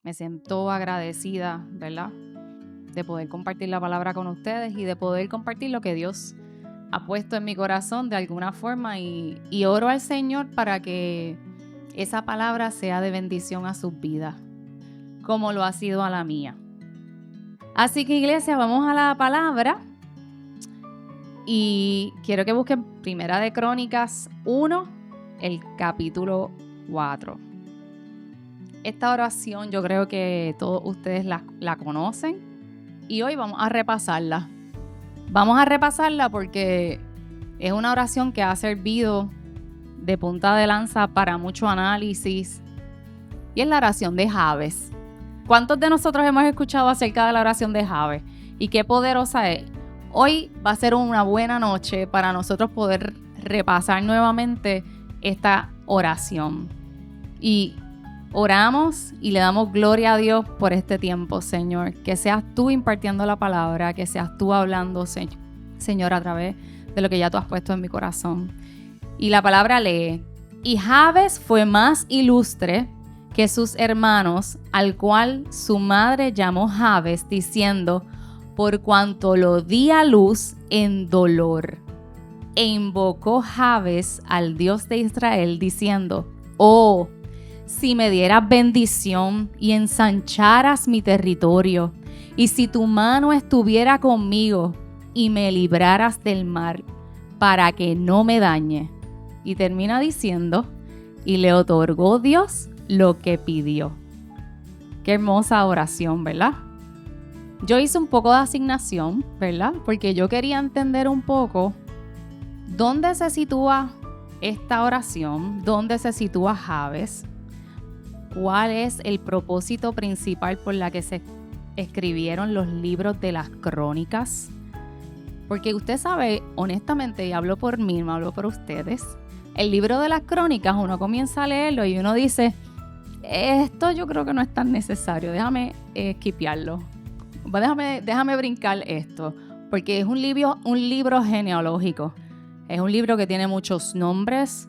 Me siento agradecida, ¿verdad? De poder compartir la palabra con ustedes y de poder compartir lo que Dios ha puesto en mi corazón de alguna forma y oro al Señor para que esa palabra sea de bendición a sus vidas, como lo ha sido a la mía. Así que, iglesia, vamos a la palabra y quiero que busquen Primera de Crónicas 1, el capítulo 4. Esta oración yo creo que todos ustedes la conocen y hoy vamos a repasarla. Vamos a repasarla porque es una oración que ha servido de punta de lanza para mucho análisis y es la oración de Jabes. ¿Cuántos de nosotros hemos escuchado acerca de la oración de Jabes y qué poderosa es? Hoy va a ser una buena noche para nosotros poder repasar nuevamente esta oración. Y oramos y le damos gloria a Dios por este tiempo, Señor. Que seas tú impartiendo la palabra, que seas tú hablando, Señor, a través de lo que ya tú has puesto en mi corazón. Y la palabra lee: y Jabes fue más ilustre que sus hermanos, al cual su madre llamó Jabes, diciendo: por cuanto lo di a luz en dolor. E invocó Jabes al Dios de Israel, diciendo: oh, si me dieras bendición y ensancharas mi territorio, y si tu mano estuviera conmigo y me libraras del mar, para que no me dañe. Y termina diciendo: y le otorgó Dios lo que pidió. Qué hermosa oración, ¿verdad? Yo hice un poco de asignación, ¿verdad? Porque yo quería entender un poco dónde se sitúa esta oración, dónde se sitúa Jabes, cuál es el propósito principal por la que se escribieron los libros de las crónicas. Porque usted sabe, honestamente, y hablo por mí, no hablo por ustedes, el libro de las crónicas uno comienza a leerlo y uno dice: esto yo creo que no es tan necesario, déjame skipearlo, déjame brincar esto, porque es un libro genealógico, es un libro que tiene muchos nombres,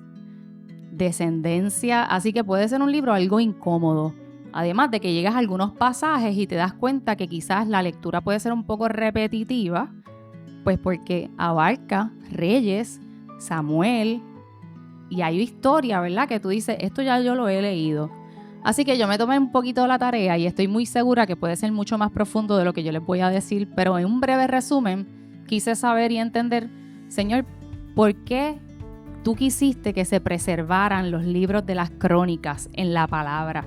descendencia, así que puede ser un libro algo incómodo. Además de que llegas a algunos pasajes y te das cuenta que quizás la lectura puede ser un poco repetitiva, pues porque abarca reyes, Samuel, y hay historia, ¿verdad? Que tú dices, esto ya yo lo he leído. Así que yo me tomé un poquito la tarea y estoy muy segura que puede ser mucho más profundo de lo que yo les voy a decir, pero en un breve resumen quise saber y entender, Señor, ¿por qué tú quisiste que se preservaran los libros de las crónicas en la palabra?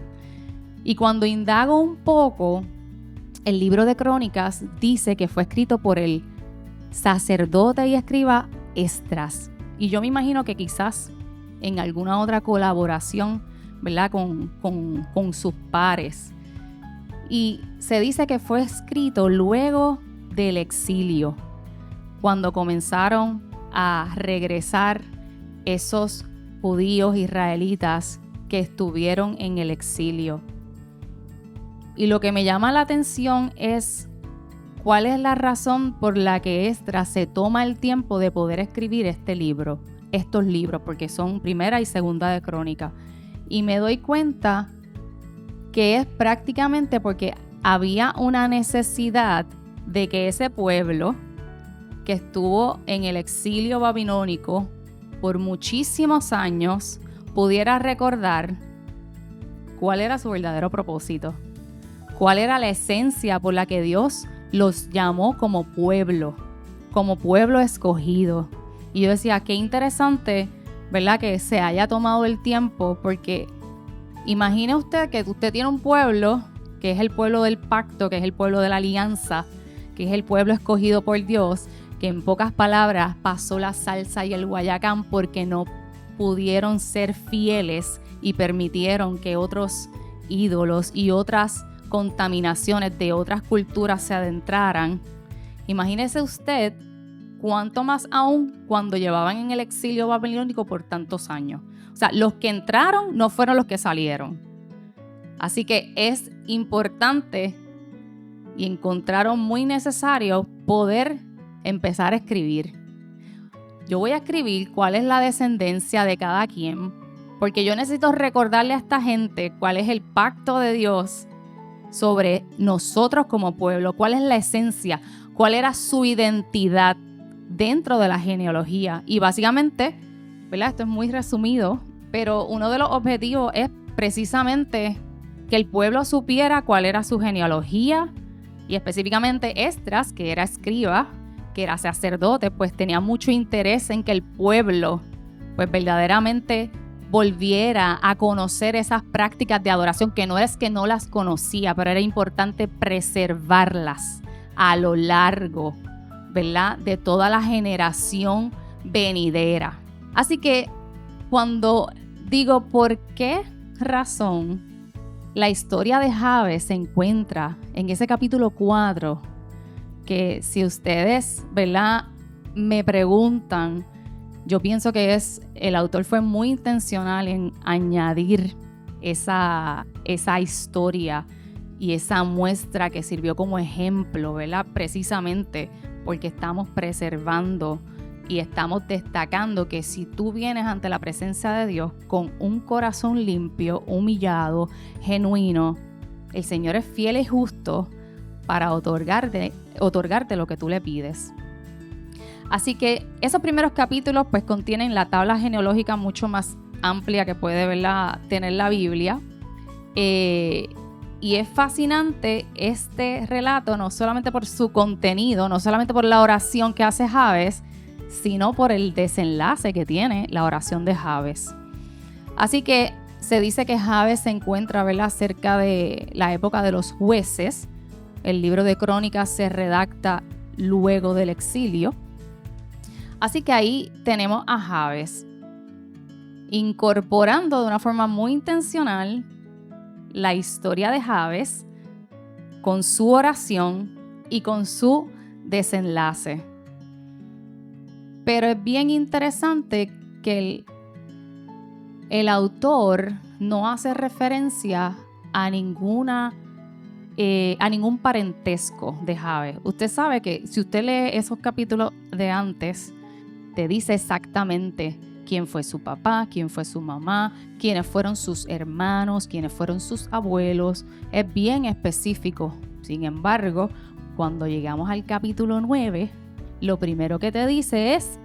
Y cuando indago un poco, el libro de crónicas dice que fue escrito por el sacerdote y escriba Esdras. Y yo me imagino que quizás en alguna otra colaboración, ¿verdad? Con sus pares. Y se dice que fue escrito luego del exilio, cuando comenzaron a regresar esos judíos israelitas que estuvieron en el exilio. Y lo que me llama la atención es cuál es la razón por la que Esdras se toma el tiempo de poder escribir estos libros, porque son Primera y Segunda de Crónicas. Y me doy cuenta que es prácticamente porque había una necesidad de que ese pueblo que estuvo en el exilio babilónico por muchísimos años pudiera recordar cuál era su verdadero propósito, cuál era la esencia por la que Dios los llamó como pueblo escogido. Y yo decía, qué interesante, ¿verdad? Que se haya tomado el tiempo, porque imagine usted que usted tiene un pueblo que es el pueblo del pacto, que es el pueblo de la alianza, que es el pueblo escogido por Dios, que en pocas palabras pasó la salsa y el guayacán porque no pudieron ser fieles y permitieron que otros ídolos y otras contaminaciones de otras culturas se adentraran. Imagínese usted cuánto más aún cuando llevaban en el exilio babilónico por tantos años. O sea, los que entraron no fueron los que salieron. Así que es importante y encontraron muy necesario poder empezar a escribir. Yo voy a escribir cuál es la descendencia de cada quien, porque yo necesito recordarle a esta gente cuál es el pacto de Dios sobre nosotros como pueblo, cuál es la esencia, cuál era su identidad dentro de la genealogía. Y básicamente, ¿verdad? Esto es muy resumido, pero uno de los objetivos es precisamente que el pueblo supiera cuál era su genealogía, y específicamente Esdras, que era escriba, que era sacerdote, pues tenía mucho interés en que el pueblo pues verdaderamente volviera a conocer esas prácticas de adoración, que no es que no las conocía, pero era importante preservarlas a lo largo, ¿verdad?, de toda la generación venidera. Así que cuando digo por qué razón la historia de Jabes se encuentra en ese capítulo 4, que si ustedes, ¿verdad?, me preguntan, yo pienso que el autor fue muy intencional en añadir esa historia y esa muestra que sirvió como ejemplo, ¿verdad?, precisamente porque estamos preservando y estamos destacando que si tú vienes ante la presencia de Dios con un corazón limpio, humillado, genuino, el Señor es fiel y justo para otorgarte lo que tú le pides. Así que esos primeros capítulos pues contienen la tabla genealógica mucho más amplia que puede, ¿verdad?, tener la Biblia. Y es fascinante este relato, no solamente por su contenido, no solamente por la oración que hace Jabes, sino por el desenlace que tiene la oración de Jabes. Así que se dice que Jabes se encuentra, ¿verdad?, cerca de la época de los jueces. El libro de Crónicas se redacta luego del exilio. Así que ahí tenemos a Jabes incorporando de una forma muy intencional la historia de Jabes con su oración y con su desenlace. Pero es bien interesante que el autor no hace referencia a ningún parentesco de Jabes. Usted sabe que si usted lee esos capítulos de antes, te dice exactamente quién fue su papá, quién fue su mamá, quiénes fueron sus hermanos, quiénes fueron sus abuelos. Es bien específico. Sin embargo, cuando llegamos al capítulo 9, lo primero que te dice es: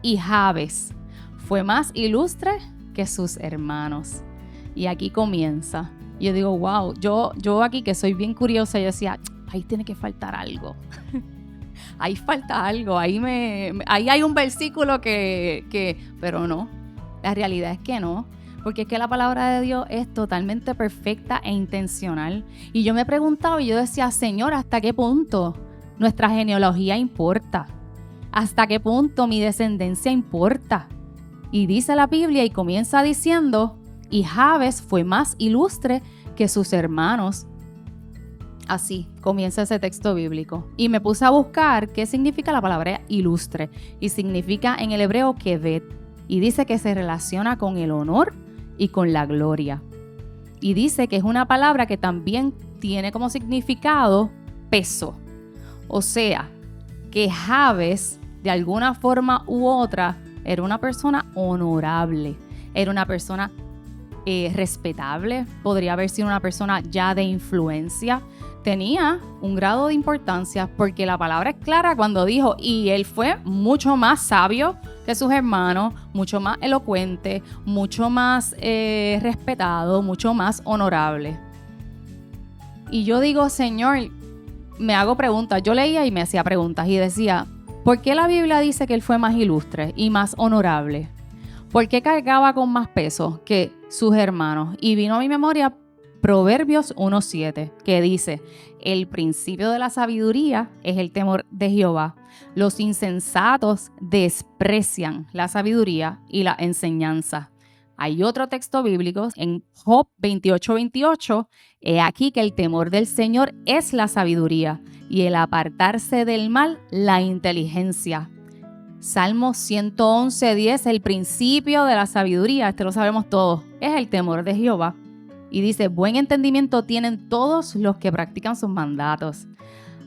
y Jabes fue más ilustre que sus hermanos. Y aquí comienza. Yo digo, wow, yo aquí que soy bien curiosa, yo decía, ahí tiene que faltar algo. Ahí falta algo, ahí hay un versículo pero no, la realidad es que no, porque es que la palabra de Dios es totalmente perfecta e intencional. Y yo me preguntaba y yo decía, Señor, ¿hasta qué punto nuestra genealogía importa? ¿Hasta qué punto mi descendencia importa? Y dice la Biblia y comienza diciendo, y Jabes fue más ilustre que sus hermanos. Así comienza ese texto bíblico. Y me puse a buscar qué significa la palabra ilustre. Y significa en el hebreo keved. Y dice que se relaciona con el honor y con la gloria. Y dice que es una palabra que también tiene como significado peso. O sea, que Jabes, de alguna forma u otra, era una persona honorable. Era una persona respetable. Podría haber sido una persona ya de influencia. Tenía un grado de importancia porque la palabra es clara cuando dijo, y él fue mucho más sabio que sus hermanos, mucho más elocuente, mucho más respetado, mucho más honorable. Y yo digo, Señor, me hago preguntas. Yo leía y me hacía preguntas y decía, ¿por qué la Biblia dice que él fue más ilustre y más honorable? ¿Por qué cargaba con más peso que sus hermanos? Y vino a mi memoria Proverbios 1:7, que dice, el principio de la sabiduría es el temor de Jehová. Los insensatos desprecian la sabiduría y la enseñanza. Hay otro texto bíblico en Job 28:28. He aquí que el temor del Señor es la sabiduría y el apartarse del mal la inteligencia. Salmo 111:10, el principio de la sabiduría, este lo sabemos todos, es el temor de Jehová. Y dice, buen entendimiento tienen todos los que practican sus mandatos.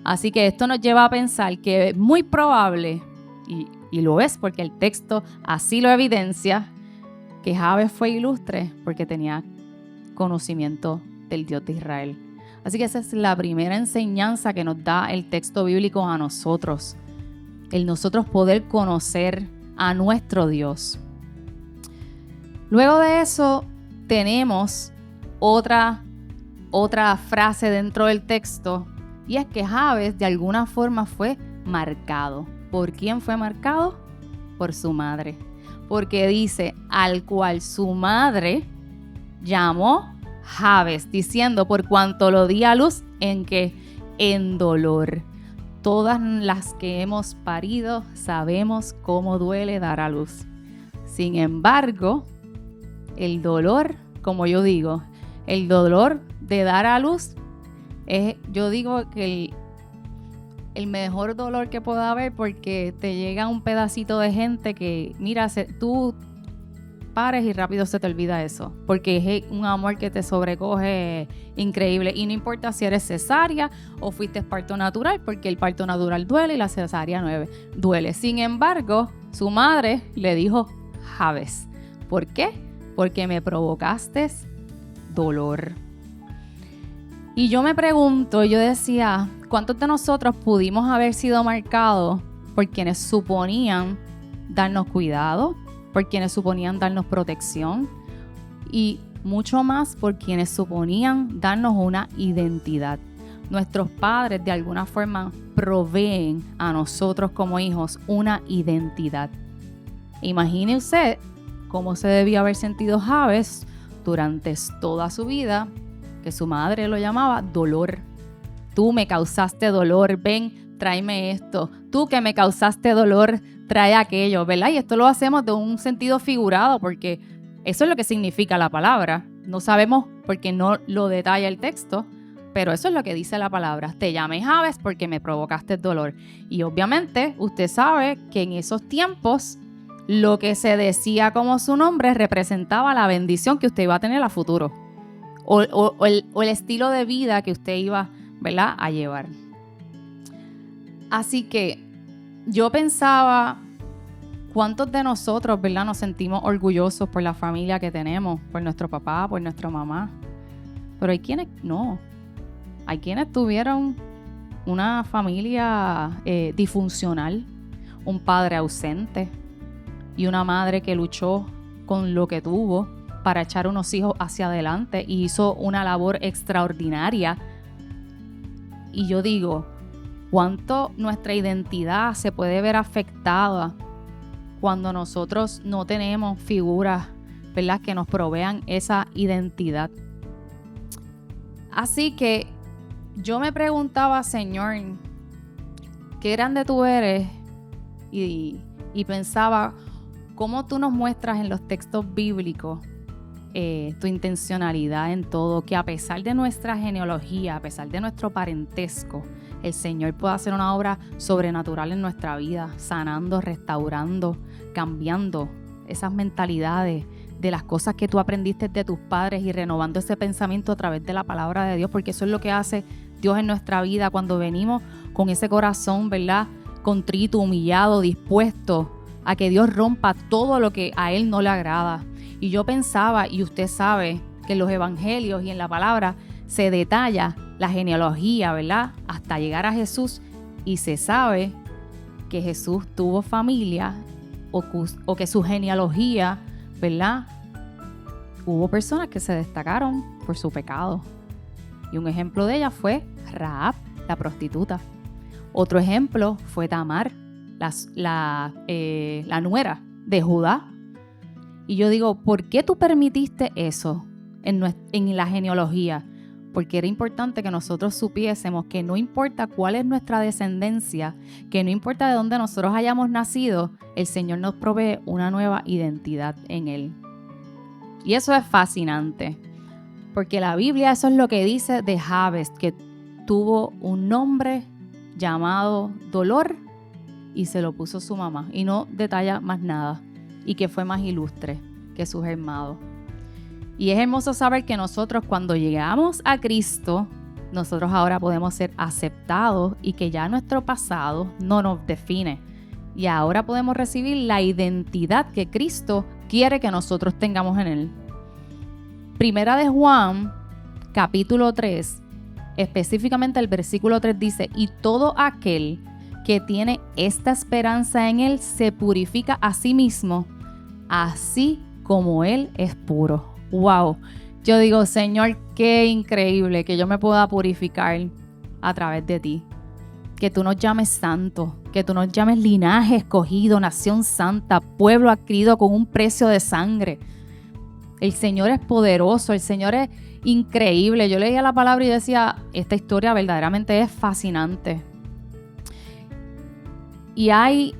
Así que esto nos lleva a pensar que es muy probable, y lo es porque el texto así lo evidencia, que Jabes fue ilustre porque tenía conocimiento del Dios de Israel. Así que esa es la primera enseñanza que nos da el texto bíblico a nosotros. El nosotros poder conocer a nuestro Dios. Luego de eso tenemos otra frase dentro del texto, y es que Jabes de alguna forma fue marcado. ¿Por quién fue marcado? Por su madre. Porque dice, al cual su madre llamó Jabes, diciendo, por cuanto lo di a luz, ¿en qué? En dolor. Todas las que hemos parido sabemos cómo duele dar a luz. Sin embargo, el dolor, como yo digo, el dolor de dar a luz es, yo digo que el mejor dolor que pueda haber, porque te llega un pedacito de gente que, mira, tú pares y rápido se te olvida eso, porque es un amor que te sobrecoge increíble, y no importa si eres cesárea o fuiste parto natural, porque el parto natural duele y la cesárea duele. Sin embargo, su madre le dijo, Jabes, ¿por qué? Porque me provocaste dolor. Y yo me pregunto, yo decía, ¿cuántos de nosotros pudimos haber sido marcados por quienes suponían darnos cuidado, por quienes suponían darnos protección y mucho más por quienes suponían darnos una identidad? Nuestros padres de alguna forma proveen a nosotros como hijos una identidad. Imagine usted cómo se debía haber sentido Jabes durante toda su vida, que su madre lo llamaba dolor. Tú me causaste dolor, ven, tráeme esto. Tú que me causaste dolor, trae aquello, ¿verdad? Y esto lo hacemos de un sentido figurado, porque eso es lo que significa la palabra. No sabemos porque no lo detalla el texto, pero eso es lo que dice la palabra. Te llamé Jabes porque me provocaste dolor. Y obviamente usted sabe que en esos tiempos lo que se decía como su nombre representaba la bendición que usted iba a tener a futuro. O el estilo de vida que usted iba, ¿verdad?, a llevar. Así que yo pensaba, ¿cuántos de nosotros, ¿verdad?, nos sentimos orgullosos por la familia que tenemos, por nuestro papá, por nuestra mamá? Pero hay quienes no. Hay quienes tuvieron una familia disfuncional, un padre ausente y una madre que luchó con lo que tuvo para echar unos hijos hacia adelante y hizo una labor extraordinaria. Y yo digo, ¿cuánto nuestra identidad se puede ver afectada cuando nosotros no tenemos figuras, ¿verdad?, que nos provean esa identidad? Así que yo me preguntaba, Señor, qué grande tú eres, y pensaba, ¿cómo tú nos muestras en los textos bíblicos tu intencionalidad en todo? Que a pesar de nuestra genealogía, a pesar de nuestro parentesco, el Señor puede hacer una obra sobrenatural en nuestra vida, sanando, restaurando, cambiando esas mentalidades de las cosas que tú aprendiste de tus padres y renovando ese pensamiento a través de la palabra de Dios, porque eso es lo que hace Dios en nuestra vida cuando venimos con ese corazón, ¿verdad?, contrito, humillado, dispuesto a que Dios rompa todo lo que a Él no le agrada. Y yo pensaba, y usted sabe que en los evangelios y en la palabra se detalla la genealogía, ¿verdad?, hasta llegar a Jesús, y se sabe que Jesús tuvo familia o que su genealogía, ¿verdad?, hubo personas que se destacaron por su pecado. Y un ejemplo de ella fue Rahab, la prostituta. Otro ejemplo fue Tamar, la nuera de Judá. Y yo digo, ¿por qué tú permitiste eso en la genealogía? Porque era importante que nosotros supiésemos que no importa cuál es nuestra descendencia, que no importa de dónde nosotros hayamos nacido, el Señor nos provee una nueva identidad en Él. Y eso es fascinante, porque la Biblia eso es lo que dice de Jabes, que tuvo un nombre llamado dolor y se lo puso su mamá, y no detalla más nada, y que fue más ilustre que sus hermanos. Y es hermoso saber que nosotros, cuando llegamos a Cristo, nosotros ahora podemos ser aceptados y que ya nuestro pasado no nos define. Y ahora podemos recibir la identidad que Cristo quiere que nosotros tengamos en Él. Primera de Juan, capítulo 3, Específicamente el versículo 3 dice, y todo aquel que tiene esta esperanza en Él se purifica a sí mismo, así como Él es puro. ¡Wow! Yo digo, Señor, qué increíble que yo me pueda purificar a través de ti. Que tú nos llames santos, que tú nos llames linaje escogido, nación santa, pueblo adquirido con un precio de sangre. El Señor es poderoso, el Señor es increíble. Yo leía la palabra y decía, esta historia verdaderamente es fascinante. Y hay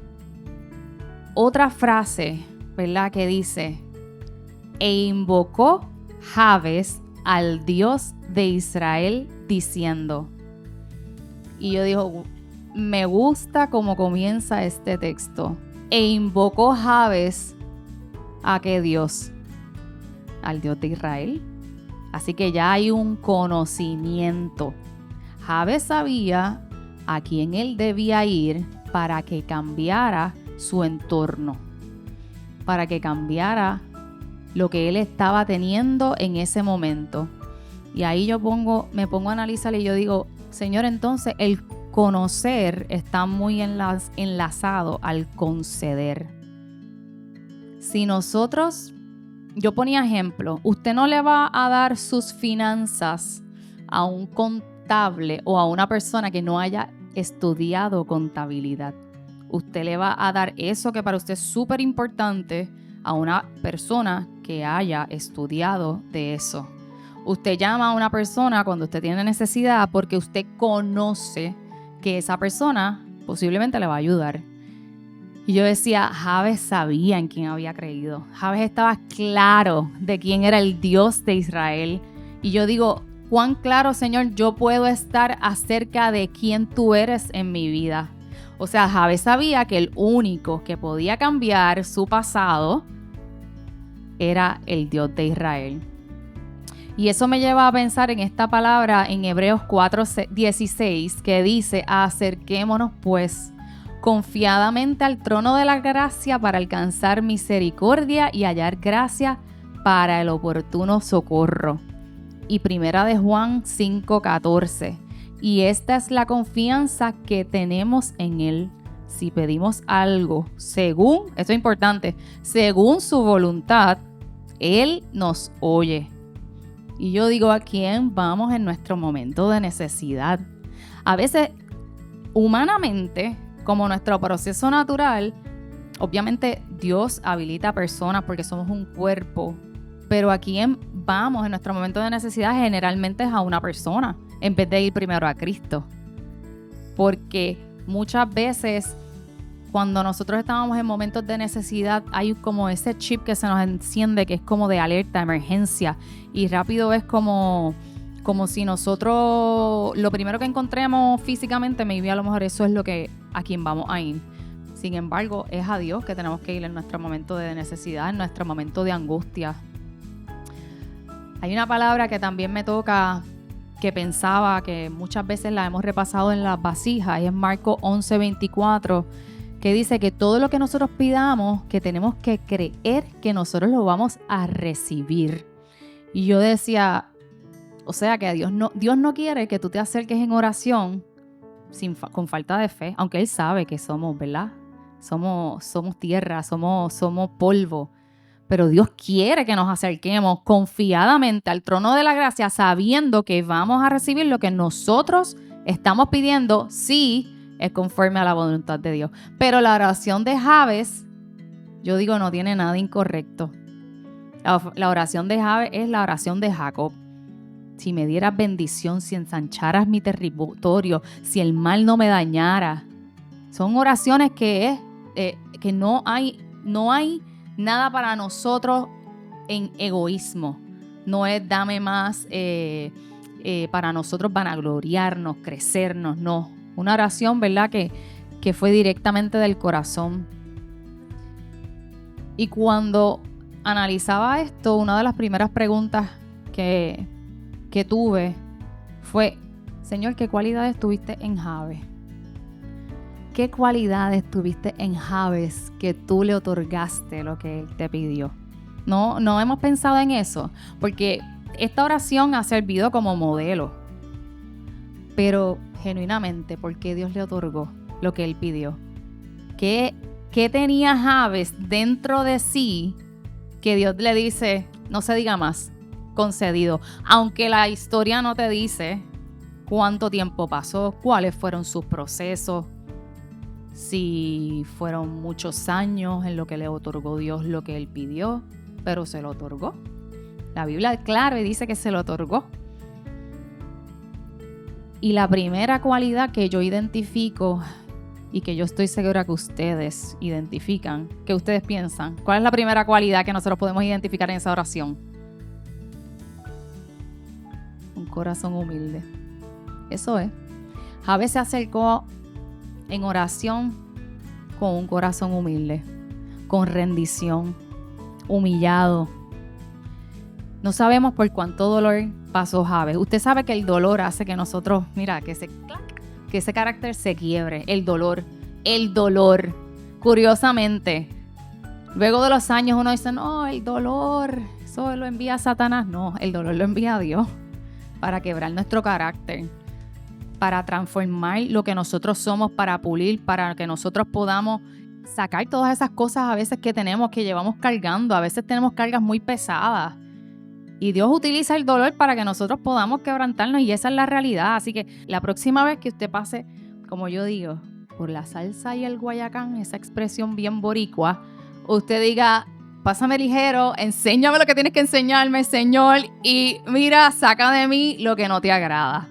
otra frase, ¿verdad? Que dice, e invocó Jabes al Dios de Israel diciendo. Y yo digo, me gusta cómo comienza este texto. E invocó Jabes ¿a qué Dios? Al Dios de Israel. Así que ya hay un conocimiento. Jabes sabía a quién él debía ir para que cambiara su entorno, para que cambiara lo que él estaba teniendo en ese momento. Y ahí me pongo a analizar y yo digo, Señor, entonces el conocer está muy enlazado al conceder. Si nosotros, yo ponía ejemplo, usted no le va a dar sus finanzas a un contable o a una persona que no haya estudiado contabilidad. Usted le va a dar eso que para usted es súper importante a una persona que haya estudiado de eso. Usted llama a una persona cuando usted tiene necesidad porque usted conoce que esa persona posiblemente le va a ayudar. Y yo decía, Jabes sabía en quién había creído. Jabes estaba claro de quién era el Dios de Israel. Y yo digo, cuán claro, Señor, yo puedo estar acerca de quién tú eres en mi vida. O sea, Jabes sabía que el único que podía cambiar su pasado era el Dios de Israel. Y eso me lleva a pensar en esta palabra en Hebreos 4:16 que dice, acerquémonos pues confiadamente al trono de la gracia para alcanzar misericordia y hallar gracia para el oportuno socorro. Y primera de Juan 5:14. Y esta es la confianza que tenemos en Él. Si pedimos algo según, esto es importante, según su voluntad, Él nos oye. Y yo digo, ¿a quién vamos en nuestro momento de necesidad? A veces, humanamente, como nuestro proceso natural, obviamente Dios habilita personas porque somos un cuerpo, pero ¿a quién vamos en nuestro momento de necesidad? Generalmente es a una persona, en vez de ir primero a Cristo. Porque muchas veces, cuando nosotros estábamos en momentos de necesidad, hay como ese chip que se nos enciende, que es como de alerta, emergencia, y rápido es como si nosotros, lo primero que encontremos físicamente, maybe a lo mejor eso es a quien vamos a ir. Sin embargo, es a Dios que tenemos que ir en nuestro momento de necesidad, en nuestro momento de angustia. Hay una palabra que también me toca, que pensaba que muchas veces la hemos repasado en las vasijas, y es Marcos 11:24, que dice que todo lo que nosotros pidamos, que tenemos que creer que nosotros lo vamos a recibir. Y yo decía, o sea que Dios no quiere que tú te acerques en oración con falta de fe, aunque Él sabe que somos, ¿verdad? Somos tierra, somos polvo. Pero Dios quiere que nos acerquemos confiadamente al trono de la gracia, sabiendo que vamos a recibir lo que nosotros estamos pidiendo, sí, es conforme a la voluntad de Dios. Pero la oración de Jabes, yo digo, no tiene nada incorrecto. La oración de Jabes es la oración de Jacob. Si me dieras bendición, si ensancharas mi territorio, si el mal no me dañara. Son oraciones que no hay nada para nosotros en egoísmo. No es dame más para nosotros vanagloriarnos, crecernos, no. Una oración, ¿verdad? Que fue directamente del corazón. Y cuando analizaba esto, una de las primeras preguntas que tuve fue, Señor, ¿qué cualidades tuviste en Jabes? ¿Qué cualidades tuviste en Jabes que tú le otorgaste lo que él te pidió? No hemos pensado en eso, porque esta oración ha servido como modelo. pero genuinamente, ¿por qué Dios le otorgó lo que él pidió? ¿Qué tenía Jabes dentro de sí que Dios le dice, no se diga más, concedido? Aunque la historia no te dice cuánto tiempo pasó, cuáles fueron sus procesos, si fueron muchos años en lo que le otorgó Dios lo que él pidió, pero se lo otorgó. La Biblia es clara y dice que se lo otorgó. Y la primera cualidad que yo identifico y que yo estoy segura que ustedes identifican, que ustedes piensan, ¿cuál es la primera cualidad que nosotros podemos identificar en esa oración? Un corazón humilde. Eso es. Jabes se acercó en oración con un corazón humilde, con rendición, humillado. No sabemos por cuánto dolor pasó Jabes. Usted sabe que el dolor hace que nosotros, mira, que ese carácter se quiebre. El dolor. Curiosamente, luego de los años uno dice, no, el dolor, eso lo envía Satanás. No, el dolor lo envía Dios para quebrar nuestro carácter, para transformar lo que nosotros somos, para pulir, para que nosotros podamos sacar todas esas cosas a veces que tenemos, que llevamos cargando. A veces tenemos cargas muy pesadas. Y Dios utiliza el dolor para que nosotros podamos quebrantarnos, y esa es la realidad. Así que la próxima vez que usted pase, como yo digo, por la salsa y el guayacán, esa expresión bien boricua, usted diga, pásame ligero, enséñame lo que tienes que enseñarme, Señor, y mira, saca de mí lo que no te agrada.